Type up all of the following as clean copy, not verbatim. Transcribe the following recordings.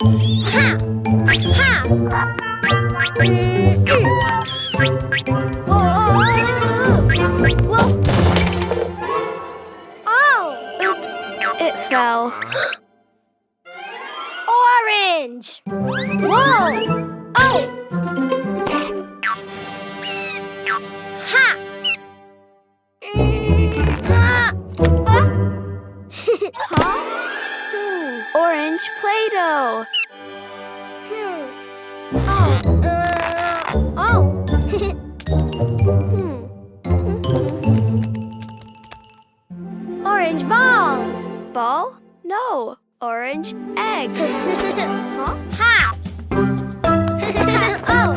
Ha! Ha! Whoa! Whoa! Oh! Oops, it fell. Orange! Whoa! Oh! Ha! Ha! Huh? Orange Play-Doh. Oh. Orange ball. Ball? No. Orange egg. Huh? Ha! Oh.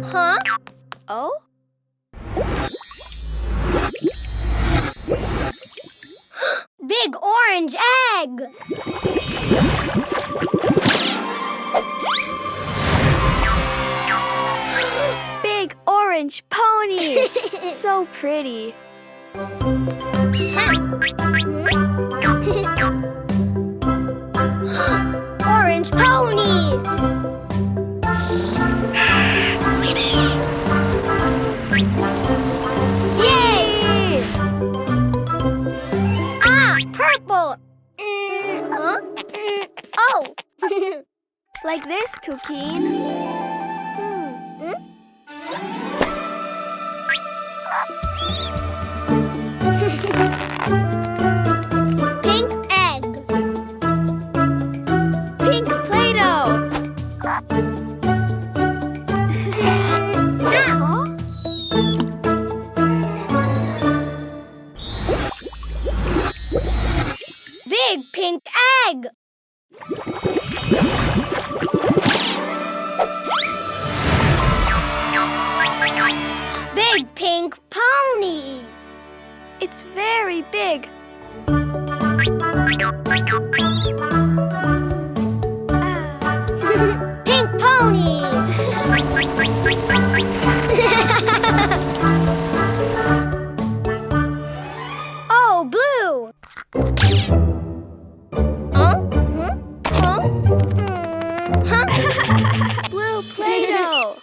Oh. Oh? Big orange egg! Big orange pony! So pretty. Orange pony! Yay! Purple! Huh? Oh! Like this, Cuquín. Pink egg. Pink Play-Doh. Big pink egg! Big pink pony! It's very big. Pink pony! Oh, blue! Blue Play-Doh.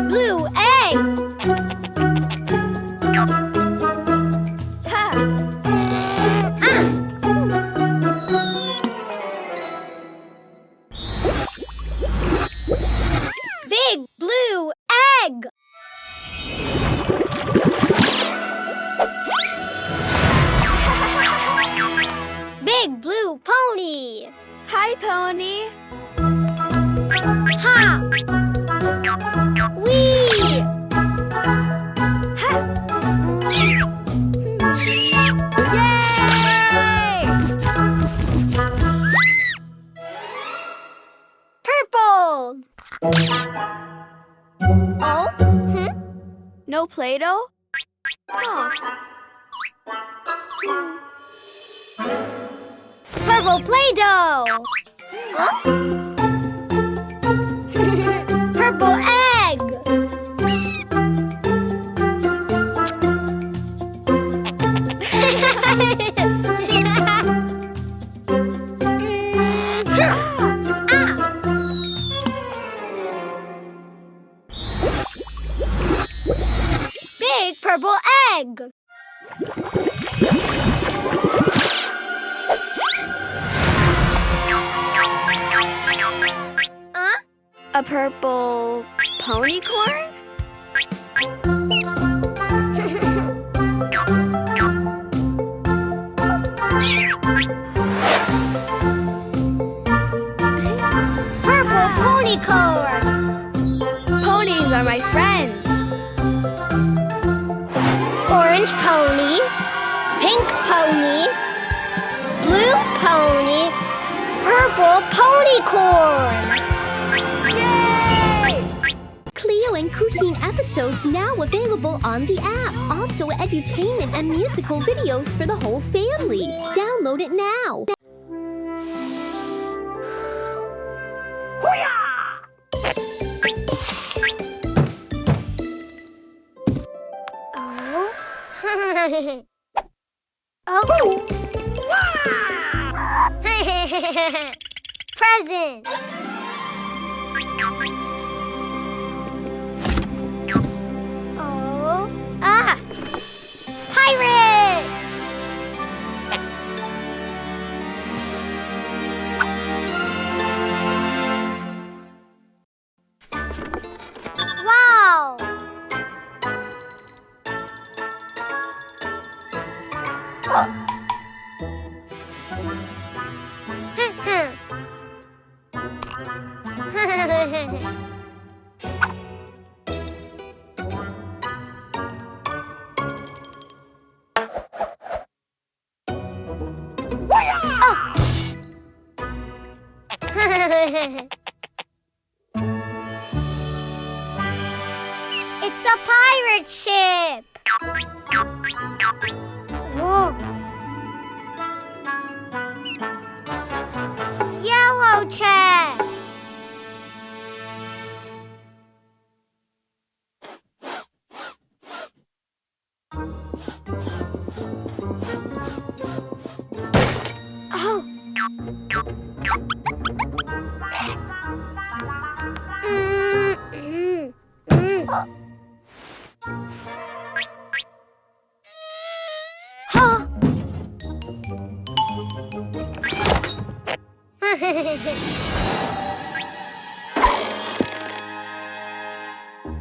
Blue egg. Big blue egg. Big blue pony. Hi, pony. Ha! Wee! Ha! Yay! Purple. Oh? No Play-Doh? Huh. Purple Play-Doh! Huh? Purple egg! Big purple egg! A purple ponycorn? Purple ponycorn! Ponies are my friends. Orange pony, pink pony, blue pony, purple ponycorn! Yay! Cleo Cleo and Cuquín episodes now available on the app. Also, edutainment and musical videos for the whole family. Download it now. Oh. Present. Oh. Ah. Pirates. Wow. It's a pirate ship. Whoa. Yellow chest. Oh. Huh.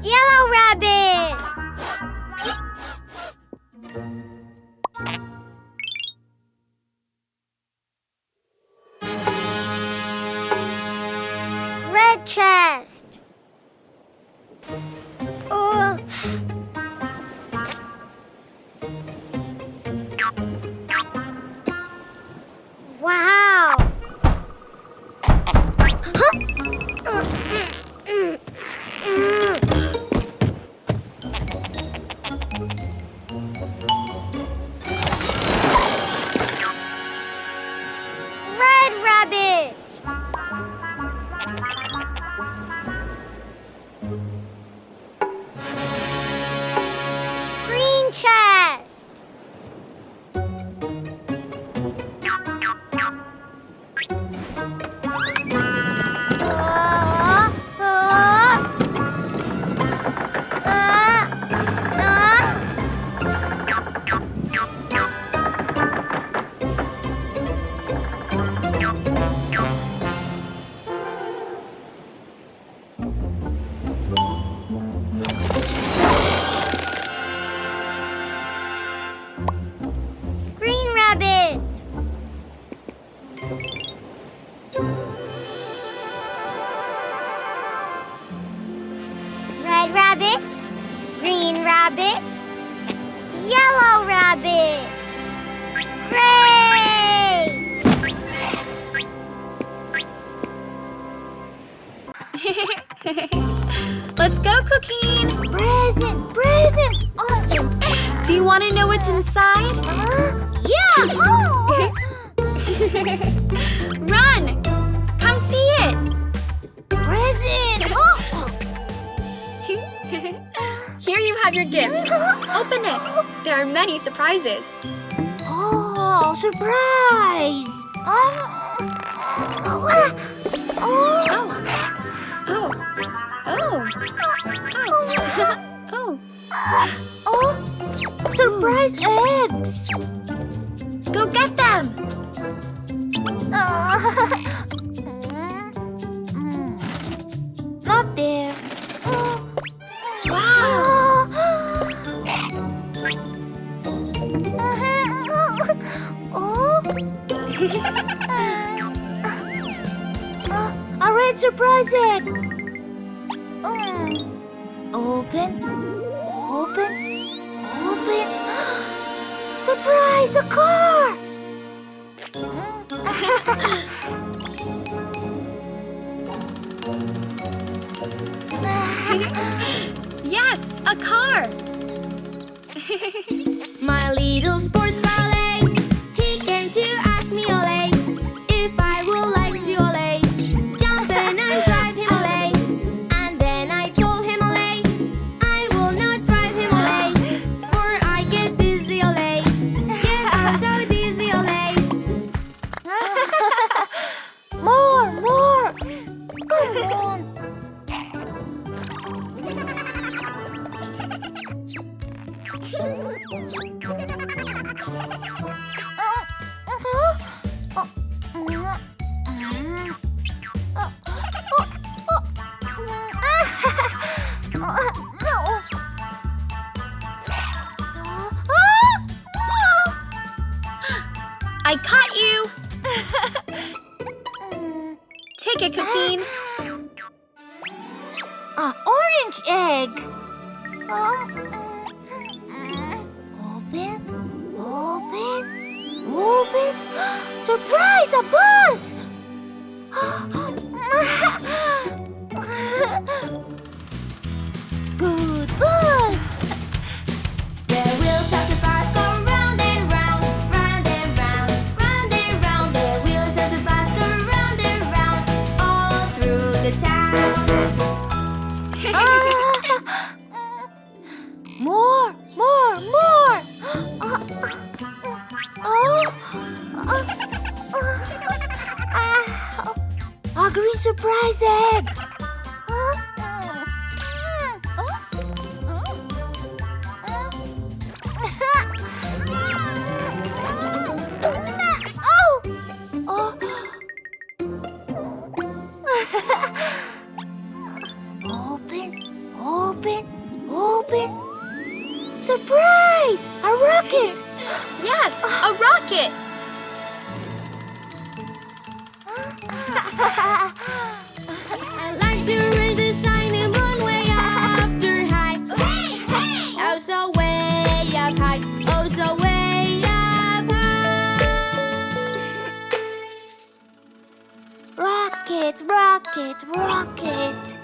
Yellow rabbit. Red chest. Oh. Wow. Red rabbit. Green chest. Green rabbit. Red rabbit. Green rabbit. Yellow rabbit. Great! Let's go, Cuquín! Present! Present! Oh. Do you want to know what's inside? Yeah! Oh. Run! Come see it! Present! Oh. Here you have your gift. Open it. There are many surprises. Oh, surprise! Oh. Oh. Oh. Oh. Oh. Oh. Surprise eggs! Go get them! Not there. Wow! A red surprise egg. Open. Open. Open. Surprise! A car! Yes, a car! My little sports car Ole, he came to ask me Ole, if I would like to Ole, jump in and drive him Ole. And then I told him Ole, I will not drive him Ole, for I get dizzy Ole. Yes, I'm so dizzy Ole. More, more. Come on. I caught you! Take it, Cuquín. Orange egg. Open, open, open. Surprise, a bus! Good bus. The wheels of the bus go round and round, round and round, round and round. The wheels of the bus go round and round, all through the town. More, more, more. Ugly surprise egg. Open, open, open. Surprise! A rocket! Yes, a rocket! I like to raise the shiny moon way after high. Hey, hey! Oh, so way up high. Oh, so way up high. Rocket, rocket, rocket.